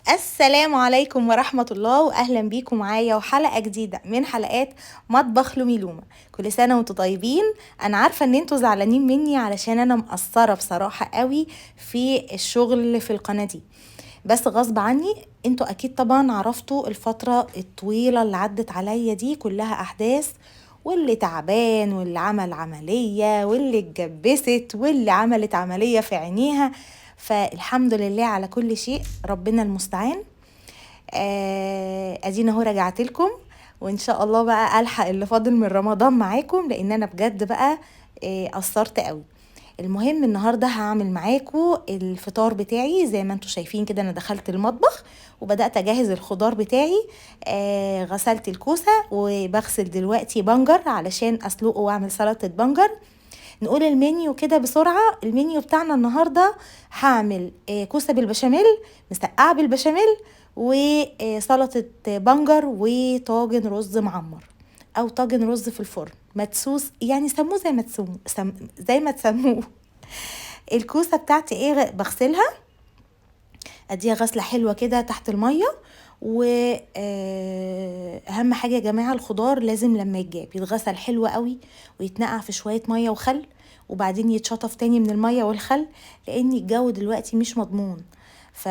السلام عليكم ورحمة الله وأهلا بيكم معايا وحلقة جديدة من حلقات مطبخ لومي لومة. كل سنة وانتوا طيبين. أنا عارفة ان انتوا زعلانين مني علشان أنا مقصرة بصراحة قوي في الشغل في القناة دي، بس غصب عني. انتوا أكيد طبعا عرفتوا الفترة الطويلة اللي عدت عليا دي كلها أحداث، واللي تعبان واللي عمل عملية واللي اتجبست واللي عملت عملية في عينيها. فالحمد لله على كل شيء، ربنا المستعان. ادينا اهو رجعت لكم، وان شاء الله بقى الحق اللي فاضل من رمضان معاكم، لان انا بجد بقى قصرت قوي. المهم النهارده هعمل معاكم الفطار بتاعي. زي ما انتم شايفين كده انا دخلت المطبخ وبدات اجهز الخضار بتاعي. غسلت الكوسه وبغسل دلوقتي بنجر علشان اسلقه واعمل سلطه بنجر. نقول المنيو كده بسرعة. المنيو بتاعنا النهاردة هعمل كوسة بالبشاميل، مسقعة بالبشاميل، وسلطة بنجر، وطاجن رز معمر او طاجن رز في الفرن مدسوس، يعني سموه زي ما تسموه، زي ما تسموه. الكوسة بتاعتي ايه؟ بغسلها، اديها غسلة حلوة كده تحت المية. واهم حاجة يا جماعة، الخضار لازم لما يتجاب يتغسل حلو قوي ويتنقع في شوية مية وخل، وبعدين يتشطف تاني من المية والخل، لان الجو دلوقتي مش مضمون. ف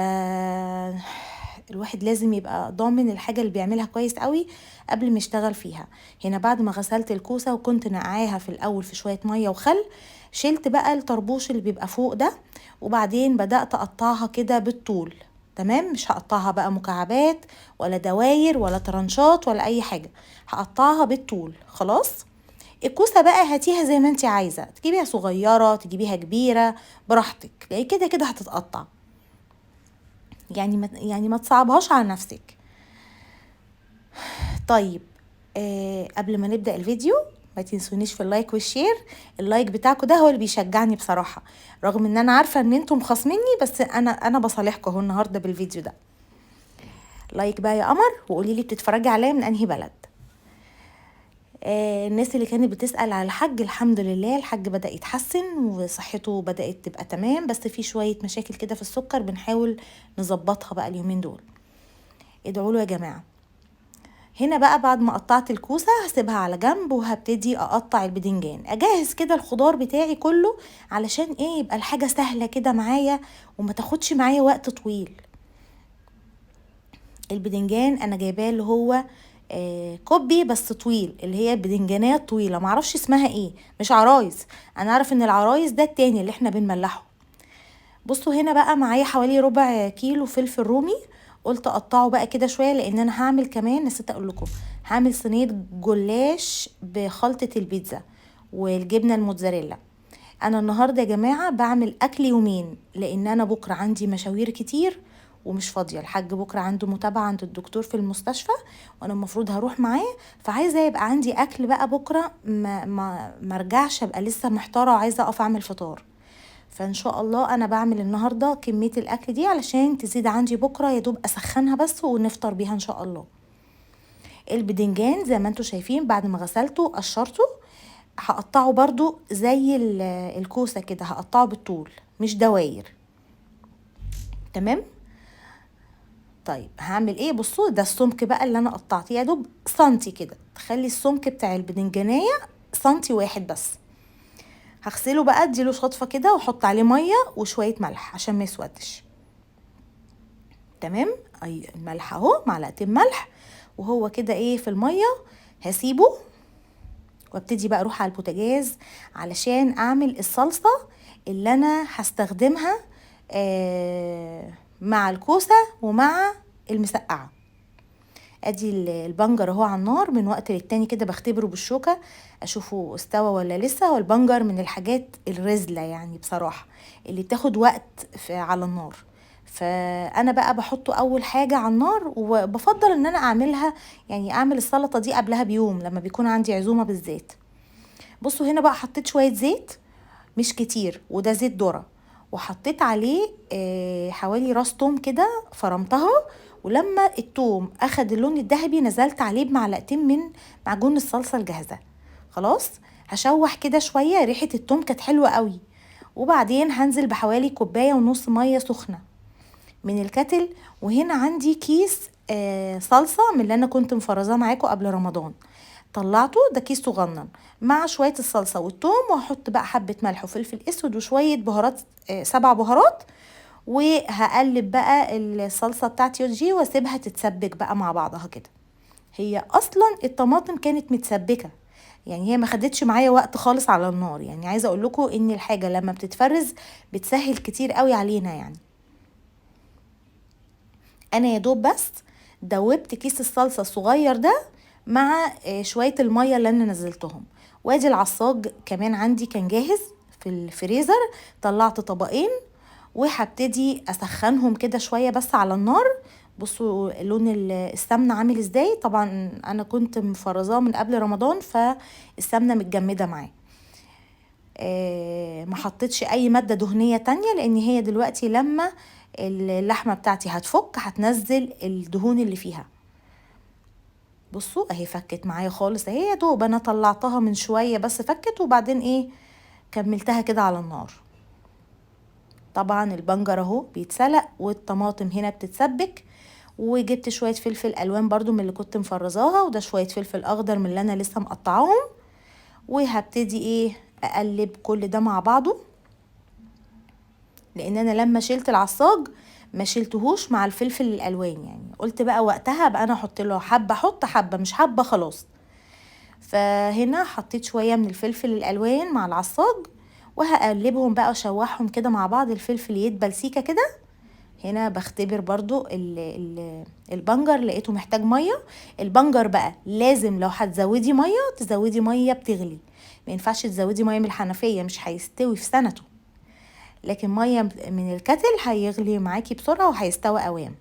الواحد لازم يبقى ضامن الحاجة اللي بيعملها كويس قوي قبل ما يشتغل فيها. هنا بعد ما غسلت الكوسة وكنت نقعاها في الاول في شوية مية وخل، شلت بقى الطربوش اللي بيبقى فوق ده، وبعدين بدأت اقطعها كده بالطول. تمام، مش هقطعها بقى مكعبات ولا دواير ولا طرنشات ولا اي حاجة، هقطعها بالطول. خلاص. الكوسة بقى هاتيها زي ما انت عايزة، تجيبيها صغيرة تجيبيها كبيرة براحتك، يعني كده كده هتتقطع. يعني ما تصعبهاش على نفسك. طيب، قبل ما نبدأ الفيديو ما تنسونيش في اللايك والشير. اللايك بتاعكم ده هو اللي بيشجعني بصراحة، رغم ان انا عارفة ان انتم مخاصميني، بس انا بصالحكم اهو النهاردة بالفيديو ده. لايك بقى يا قمر، وقولي لي بتتفرجي عليا من انهي بلد. الناس اللي كانت بتسأل على الحاج، الحمد لله الحاج بدأ يتحسن وصحته بدأت تبقى تمام، بس في شوية مشاكل كده في السكر بنحاول نظبطها بقى اليومين دول. ادعوا له يا جماعة. هنا بقى بعد ما قطعت الكوسة هسيبها على جنب، وهبتدي اقطع البدنجان، اجهز كده الخضار بتاعي كله علشان ايه؟ يبقى الحاجة سهلة كده معايا وما تاخدش معايا وقت طويل. البدنجان انا جايباه اللي هو كوبي بس طويل، اللي هي بدنجانات طويلة، معرفش اسمها ايه، مش عرايس. انا اعرف ان العرايس ده التاني اللي احنا بنملحه. بصوا هنا بقى معايا حوالي ربع كيلو فلفل رومي، قلت اقطعه بقى كده شويه، لان انا هعمل كمان، نسيت اقول لكم، هعمل صينيه جلاش بخلطه البيتزا والجبنه الموتزاريلا. انا النهارده يا جماعه بعمل اكل يومين، لان انا بكره عندي مشاوير كتير ومش فاضيه. الحاج بكره عنده متابعه عند الدكتور في المستشفى، وانا المفروض هروح معاه، فعايزه يبقى عندي اكل بقى بكره، ما ارجعش ابقى لسه محتاره وعايزه اقف اعمل فطار. فان شاء الله انا بعمل النهارده كميه الاكل دي علشان تزيد عندي بكره، يا دوب اسخنها بس ونفطر بيها ان شاء الله. البدنجان زي ما انتم شايفين بعد ما غسلته قشرته، هقطعه برضو زي الكوسه كده، هقطعه بالطول مش دواير. تمام. طيب هعمل ايه؟ بصوا ده السمك بقى اللي انا قطعته، يا دوب سنتي كده، تخلي السمك بتاع البدنجانيه سنتي واحد بس. هغسله بقى، اديله شطفه كده واحط عليه ميه وشويه ملح عشان ما يسودش. تمام. اي الملح اهو، معلقتين ملح، وهو كده ايه في الميه. هسيبه وابتدي بقى اروح على البوتاجاز علشان اعمل الصلصه اللي انا هستخدمها مع الكوسه ومع المسقعه. ادي البنجر اهو على النار، من وقت للتاني كده بختبره بالشوكه اشوفه استوى ولا لسه. والبنجر من الحاجات الرزله يعني بصراحه، اللي بتاخد وقت على النار. فانا بقى بحطه اول حاجه على النار، وبفضل ان انا اعملها، يعني اعمل السلطه دي قبلها بيوم لما بيكون عندي عزومه بالذات. بصوا هنا بقى حطيت شويه زيت، مش كتير، وده زيت ذرة، وحطيت عليه حوالي راس توم كده فرمتها. ولما التوم اخد اللون الذهبي نزلت عليه بمعلقتين من معجون الصلصة الجاهزة. خلاص. هشوح كده شوية، ريحة التوم كانت حلوة قوي. وبعدين هنزل بحوالي كوباية ونص مية سخنة. من الكتل. وهنا عندي كيس صلصة من اللي انا كنت مفرزاه معاكم قبل رمضان، طلعته، ده كيس صغنن مع شوية الصلصة والثوم، وهحط بقى حبة ملح وفلفل اسود وشوية بهارات 7 بهارات، وهقلب بقى الصلصة بتاعتي دي واسيبها تتسبك بقى مع بعضها كده. هي اصلا الطماطم كانت متسبكة، يعني هي ما خدتش معايا وقت خالص على النار. يعني عايزة اقول لكم ان الحاجة لما بتتفرز بتسهل كتير قوي علينا. يعني انا يا دوب بس دوبت كيس الصلصة الصغير ده مع شوية المية اللي انا نزلتهم. وادي العصاج كمان عندي كان جاهز في الفريزر، طلعت طبقين وهبتدي اسخنهم كده شوية بس على النار. بصوا لون السمنة عامل ازاي، طبعا انا كنت مفرزاه من قبل رمضان فالسمنة متجمدة معاه. ما حطيتش اي مادة دهنية تانية، لان هي دلوقتي لما اللحمة بتاعتي هتفك هتنزل الدهون اللي فيها. بصوا اهي فكت معايا خالص اهي، يا دوب انا طلعتها من شوية بس فكت، وبعدين ايه كملتها كده على النار. طبعا البنجر اهو بيتسلق والطماطم هنا بتتسبك، وجبت شوية فلفل الوان برضو من اللي كنت مفرزاها، وده شوية فلفل اخضر من اللي انا لسه مقطعاهم. وهبتدي ايه اقلب كل ده مع بعضه، لان انا لما شلت العصاج ما شلتهوش مع الفلفل الالوان. يعني قلت بقى وقتها بقى انا احط له حبه، احط حبه مش حبه خلاص. فهنا حطيت شويه من الفلفل الالوان مع العصاج، وهقلبهم بقى واشوحهم كده مع بعض، الفلفل يدبل سيكه كده. هنا بختبر برضو البنجر، لقيته محتاج ميه. البنجر بقى لازم لو هتزودي ميه تزودي ميه بتغلي، ما ينفعش تزودي ميه من الحنفيه، مش هيستوي في سنته. لكن ميه من الكتل هيغلي معاكي بسرعه وهيستوي قوام.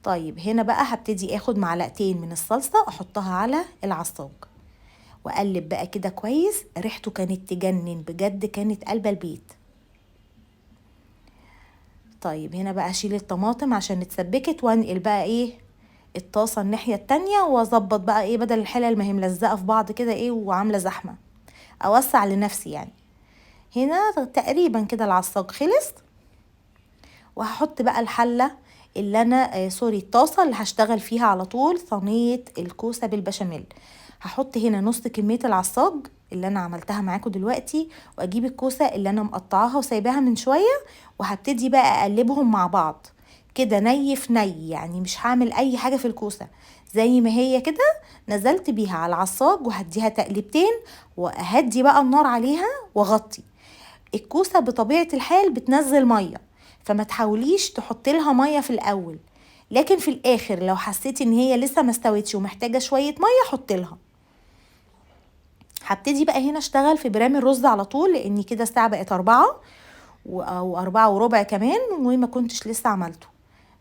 طيب هنا بقى هبتدي اخد معلقتين من الصلصه احطها على العصاج، واقلب بقى كده كويس. ريحته كانت تجنن بجد، كانت قلب البيت. طيب هنا بقى اشيل الطماطم عشان اتسبكت، وانقل بقى ايه الطاسه الناحيه التانية، واظبط بقى ايه بدل الحلل ما هي ملزقه في بعض كده ايه وعامله زحمه، اوسع لنفسي يعني. هنا تقريبا كده العصاج خلص، وهحط بقى الحله اللي انا سوري الطاسه اللي هشتغل فيها على طول صينيه الكوسه بالبشاميل. هحط هنا نص كميه العصاج اللي انا عملتها معاكم دلوقتي، واجيب الكوسه اللي انا مقطعاها وسايباها من شويه، وهبتدي بقى اقلبهم مع بعض كده ني في ني. يعني مش هعمل اي حاجه في الكوسه، زي ما هي كده نزلت بيها على العصاج، وهديها تقلبتين واهدي بقى النار عليها واغطي. الكوسه بطبيعه الحال بتنزل ميه، فما تحاوليش تحطي لها ميه في الاول، لكن في الاخر لو حسيتي ان هي لسه ما استوتش ومحتاجه شويه ميه حطي لها. هبتدي بقى هنا اشتغل في برام الرز على طول، لاني كده الساعه بقت 4 او 4:15 كمان وما كنتش لسه عملته.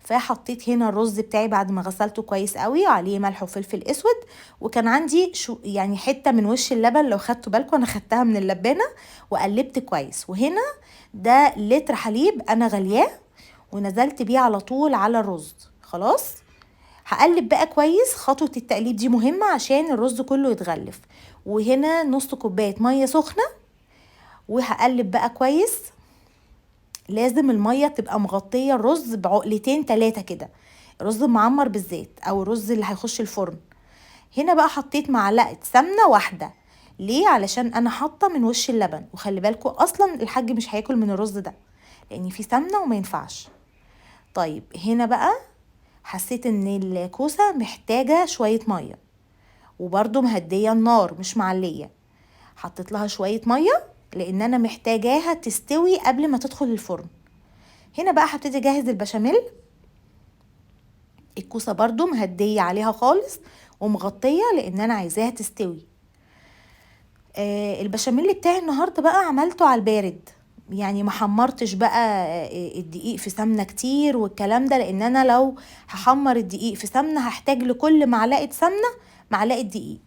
فحطيت هنا الرز بتاعي بعد ما غسلته كويس قوي، وعليه ملح وفلفل اسود. وكان عندي يعني حته من وش اللبن، لو خدتوا بالكم انا خدتها من اللبانه وقلبت كويس. وهنا ده لتر حليب انا غلياه ونزلت بيه على طول على الرز. خلاص هقلب بقى كويس، خطوه التقليب دي مهمه عشان الرز كله يتغلف. وهنا نص كوبايه ميه سخنه، وهقلب بقى كويس. لازم المية تبقى مغطية الرز بعقلتين 3 كده، الرز المعمر بالذات او الرز اللي هيخش الفرن. هنا بقى حطيت معلقة سمنة واحدة، ليه؟ علشان انا حاطة من وش اللبن، وخلي بالكوا اصلا الحاج مش هياكل من الرز ده لان فيه سمنة وما ينفعش. طيب هنا بقى حسيت ان الكوسة محتاجة شوية مية، وبرضو مهدية النار مش معلية. حطيت لها شوية مية لان انا محتاجاها تستوي قبل ما تدخل الفرن. هنا بقى هبتدي اجهز البشاميل. الكوسه برضو مهديه عليها خالص ومغطيه لان انا عايزاها تستوي. البشاميل بتاعي النهارده بقى عملته على البارد، يعني ما حمرتش بقى الدقيق في سمنه كتير والكلام ده، لان انا لو هحمر الدقيق في سمنه هحتاج لكل معلقه سمنه معلقه دقيق،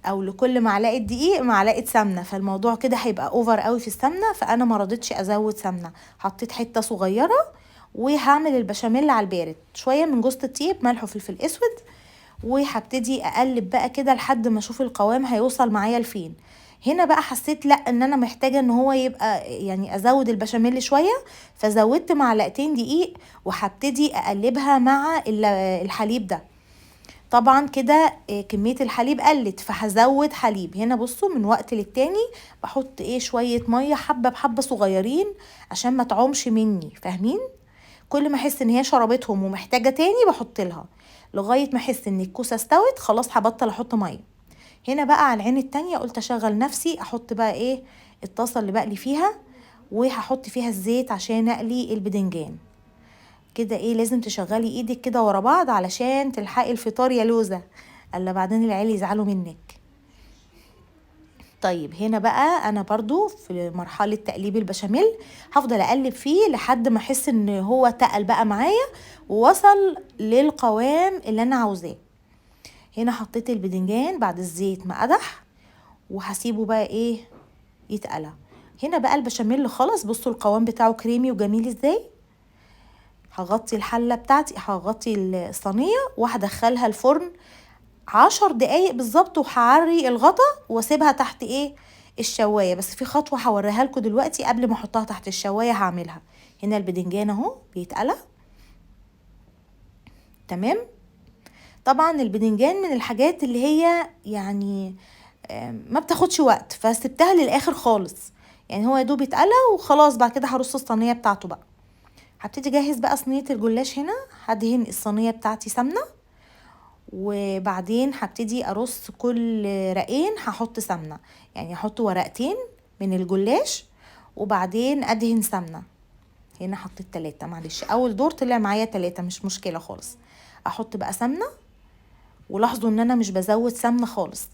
او لكل معلقه دقيق معلقه سمنه، فالموضوع كده هيبقى اوفر قوي في السمنه، فانا ما رضيتش ازود سمنه، حطيت حته صغيره. وهعمل البشاميل على البارد، شويه من جوز الطيب، ملح وفلفل اسود، وهبتدي اقلب بقى كده لحد ما اشوف القوام هيوصل معايا لفين. هنا بقى حسيت لا ان انا محتاجه ان هو يبقى يعني ازود البشاميل شويه، فزودت معلقتين دقيق وهبتدي اقلبها مع الحليب ده. طبعا كده كميه الحليب قلت، فهزود حليب. هنا بصوا من وقت للتاني بحط شويه ميه حبه بحبه صغيرين عشان ما تعومش مني، فاهمين؟ كل ما احس ان هي شربتهم ومحتاجه تاني بحط لها، لغايه ما احس ان الكوسه استوت خلاص هبطل احط ميه. هنا بقى على العين التانية قلت اشغل نفسي، احط بقى الطاسه اللي بقلي فيها، وهحط فيها الزيت عشان اقلي البدنجان. كده لازم تشغلي ايدك كده ورا بعض علشان تلحقي الفطار يا لوزة، الا بعدين العيال يزعلوا منك. طيب هنا بقى انا برضو في مرحلة تقليب البشاميل، هفضل اقلب فيه لحد ما احس ان هو تقل بقى معايا ووصل للقوام اللي انا عاوزاه. هنا حطيت البدنجان بعد الزيت ما قدح، وهسيبه بقى يتقلى. هنا بقى البشاميل خلص، بصوا القوام بتاعه كريمي وجميل ازاي. هغطي الحلة بتاعتي، هغطي الصينية وهدخلها الفرن 10 دقايق بالظبط، وهعري الغطا واسيبها تحت الشواية. بس في خطوة هوريها لكم دلوقتي قبل ما احطها تحت الشواية هعملها. هنا البدنجان اهو بيتقلى تمام. طبعا البدنجان من الحاجات اللي هي يعني ما بتاخدش وقت، فسبتها للاخر خالص. يعني هو يا دوب يتقلى وخلاص، بعد كده هرص الصينية بتاعته بقى. هبتدي اجهز بقى صينية الجلاش. هنا هدهن الصينية بتاعتي سمنة، وبعدين هبتدي ارص كل رقين هحط سمنة، يعني هحط ورقتين من الجلاش وبعدين ادهن سمنة. هنا حطيت 3، معلش اول دور طلع معايا 3 مش مشكلة خالص. احط بقى سمنة، ولاحظوا ان انا مش بزود سمنة خالص،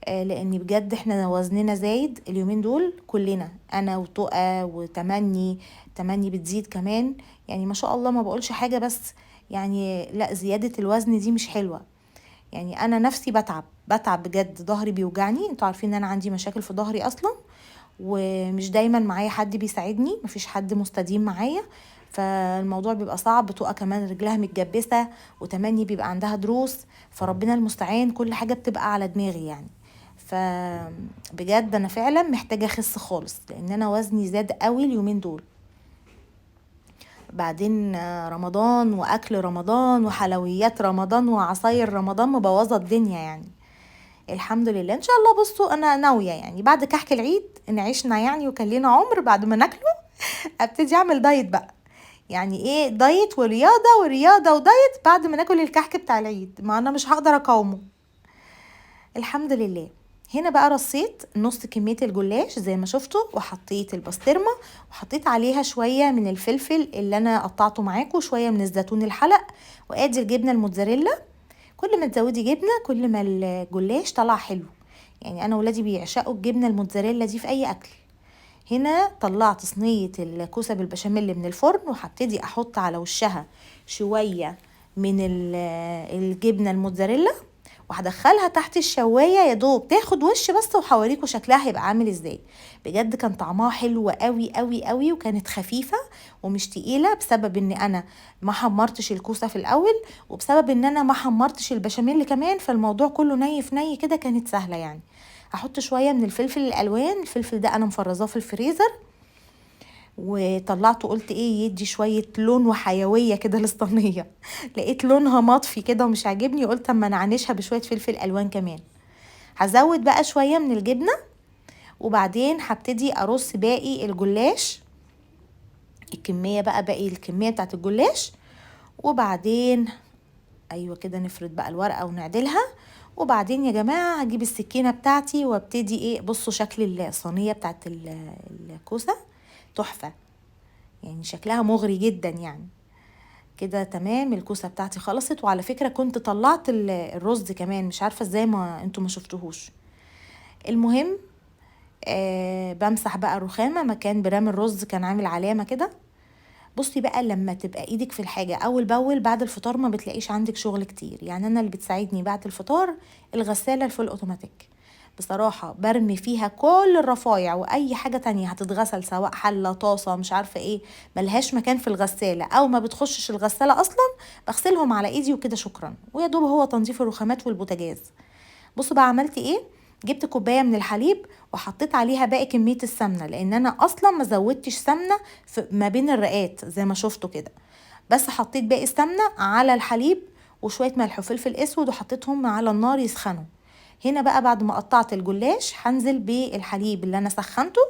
لاني بجد احنا وزننا زايد اليومين دول كلنا، انا وتقى تمني بتزيد كمان. يعني ما شاء الله ما بقولش حاجة، بس يعني لا، زيادة الوزن دي مش حلوة. يعني انا نفسي بتعب بجد، ظهري بيوجعني، انتوا عارفين ان انا عندي مشاكل في ظهري اصلا، ومش دايما معايا حد بيساعدني، مفيش حد مستديم معايا، فالموضوع بيبقى صعب. بتبقى كمان رجلها متجبسة، وتمني بيبقى عندها دروس، فربنا المستعان كل حاجة بتبقى على دماغي يعني. فبجد انا فعلا محتاجة اخس خالص، لان انا وزني زاد قوي اليومين دول. بعدين رمضان واكل رمضان وحلويات رمضان وعصاير رمضان مبوظة الدنيا يعني. الحمد لله ان شاء الله. بصوا انا ناوية يعني بعد كحك العيد ان عشنا يعني وكان لنا عمر، بعد ما ناكله ابتدي اعمل دايت بقى. يعني دايت ورياضة ودايت بعد ما ناكل الكحك بتاع العيد، ما انا مش هقدر اقاومه. الحمد لله. هنا بقى رصيت نص كمية الجلاش زي ما شفتوا، وحطيت البسطرمة، وحطيت عليها شوية من الفلفل اللي انا قطعته معاكم، شوية من الزيتون الحلق، وادي الجبنة الموتزاريلا. كل ما تزودي جبنة كل ما الجلاش طلع حلو. يعني انا ولادي بيعشقوا الجبنة الموتزاريلا دي في اي اكل. هنا طلعت صينية الكوسة بالبشاميل من الفرن، وهبتدي احط على وشها شوية من الجبنة الموتزاريلا، وهدخلها تحت الشوايه يا دوب تاخد وش بس، وهوريكم شكلها هيبقى عامل ازاي. بجد كان طعمها حلو قوي قوي قوي، وكانت خفيفه ومش تقيله، بسبب ان انا ما حمرتش الكوسه في الاول، وبسبب ان انا ما حمرتش البشاميل كمان، فالموضوع كله ني في ني كده، كانت سهله يعني. هحط شويه من الفلفل الالوان، الفلفل ده انا مفرزاه في الفريزر، وطلعته قلت يدي شوية لون وحيوية كده للصينية. لقيت لونها مطفي كده ومش عاجبني، قلت اما نعنشها بشوية فلفل الوان كمان. هزود بقى شوية من الجبنة، وبعدين هبتدي ارص باقي الجلاش، باقي الكمية بتاعت الجلاش. وبعدين ايوه كده نفرد بقى الورقة ونعدلها. وبعدين يا جماعة هجيب السكينة بتاعتي وابتدي بصوا شكل الصينية بتاعت الكوسة تحفة، يعني شكلها مغري جدا يعني. كده تمام، الكوسة بتاعتي خلصت. وعلى فكرة كنت طلعت الرز كمان، مش عارفة ازاي ما انتوا ما شفتوهوش. المهم بمسح بقى الرخامة مكان برام الرز كان عامل علامة كده. بصي بقى لما تبقى ايدك في الحاجة اول باول بعد الفطار ما بتلاقيش عندك شغل كتير. يعني انا اللي بتساعدني بعد الفطار الغسالة الفول اوتوماتيك، بصراحة برمي فيها كل الرفايع، واي حاجة تانية هتتغسل سواء حلة طاسة مش عارفة ملهاش مكان في الغسالة او ما بتخشش الغسالة اصلا، بغسلهم على ايدي وكده شكرا. ويا دوب هو تنظيف الرخامات والبوتاجاز. بصوا بقى عملت جبت كوبايه من الحليب وحطيت عليها باقي كميه السمنه، لان انا اصلا ما زودتش سمنه ما بين الرقات زي ما شفتوا كده، بس حطيت باقي السمنه على الحليب وشويه ملح وفلفل اسود وحطيتهم على النار يسخنوا. هنا بقى بعد ما قطعت الجلاش هنزل بالحليب اللي انا سخنته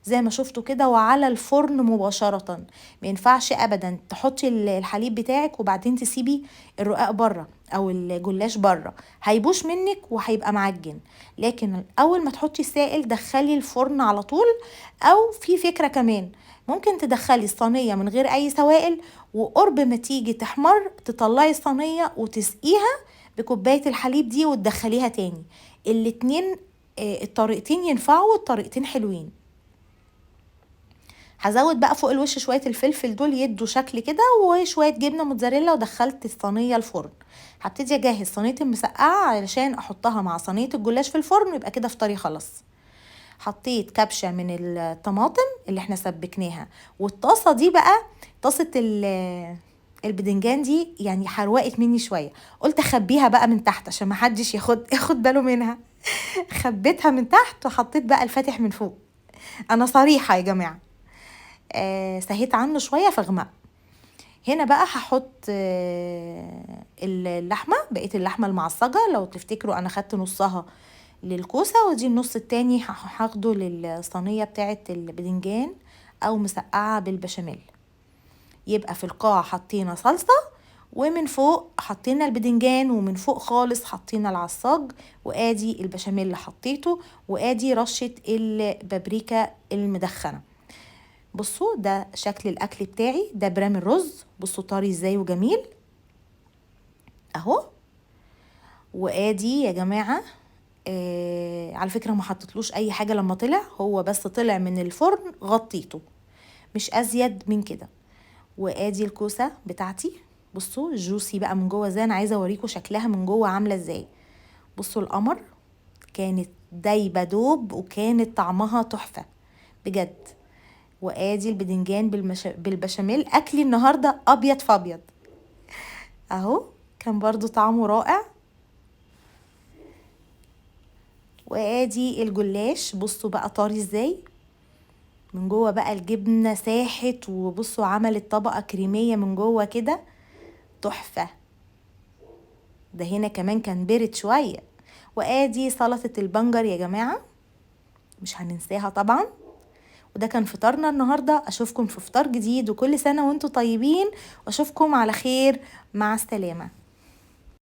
زي ما شفتوا كده وعلى الفرن مباشرة. ما ينفعش ابدا تحطي الحليب بتاعك وبعدين تسيبي الرقاق بره او الجلاش بره، هيبوش منك وهيبقى معجن. لكن اول ما تحطي السائل دخلي الفرن على طول. او في فكرة كمان، ممكن تدخلي الصينية من غير اي سوائل، وقرب ما تيجي تحمر تطلعي الصينية وتسقيها بكوباية الحليب دي وتدخليها تاني. الاتنين الطريقتين ينفعوا والطريقتين حلوين. هزود بقى فوق الوش شوية الفلفل دول يدوا شكل كده وشوية جبنة موتزاريلا، ودخلت الصينية الفرن. هبتدي اجهز صينية المسقعة علشان احطها مع صينية الجلاش في الفرن، يبقى كده فطاري خلاص. حطيت كبشة من الطماطم اللي احنا سبكناها، والطاسة دي بقى طاسة البدنجان دي يعني حروقت مني شوية، قلت اخبيها بقى من تحت عشان محدش ياخد باله منها. خبيتها من تحت وحطيت بقى الفاتح من فوق. انا صريحة يا جماعة. سهيت عنه شوية فاغمق. هنا بقى هحط اللحمة، بقيت اللحمة المعصجة لو تفتكروا انا خدت نصها للكوسة ودي النص التاني هاخده للصينية بتاعة البدنجان او مسقعة بالبشاميل. يبقى في القاع حطينا صلصة، ومن فوق حطينا البدنجان، ومن فوق خالص حطينا العصاج، وادي البشاميل اللي حطيته، وادي رشة البابريكا المدخنة. بصوا ده شكل الاكل بتاعي، ده برام الرز، بصوا طري ازاي وجميل اهو. وادي يا جماعة على فكرة ما حطيتلوش اي حاجة لما طلع، هو بس طلع من الفرن غطيته مش ازيد من كده. وادي الكوسة بتاعتي، بصوا جوسي بقى من جوه ازاي، انا عايزة اوريكم شكلها من جوه عاملة ازاي. بصوا القمر، كانت دايبة دوب وكانت طعمها تحفة بجد. وادي البدنجان بالبشاميل، اكلي النهاردة ابيض فابيض اهو، كان برضو طعمه رائع. وادي الجلاش، بصوا بقى طاري ازاي من جوه، بقى الجبنة ساحت، وبصوا عملت طبقة كريمية من جوه كده تحفة. ده هنا كمان كان بارد شوية. وادي سلطة البنجر يا جماعة مش هننساها طبعا. وده كان فطارنا النهاردة. اشوفكم في فطار جديد، وكل سنة وانتم طيبين، واشوفكم على خير، مع السلامة.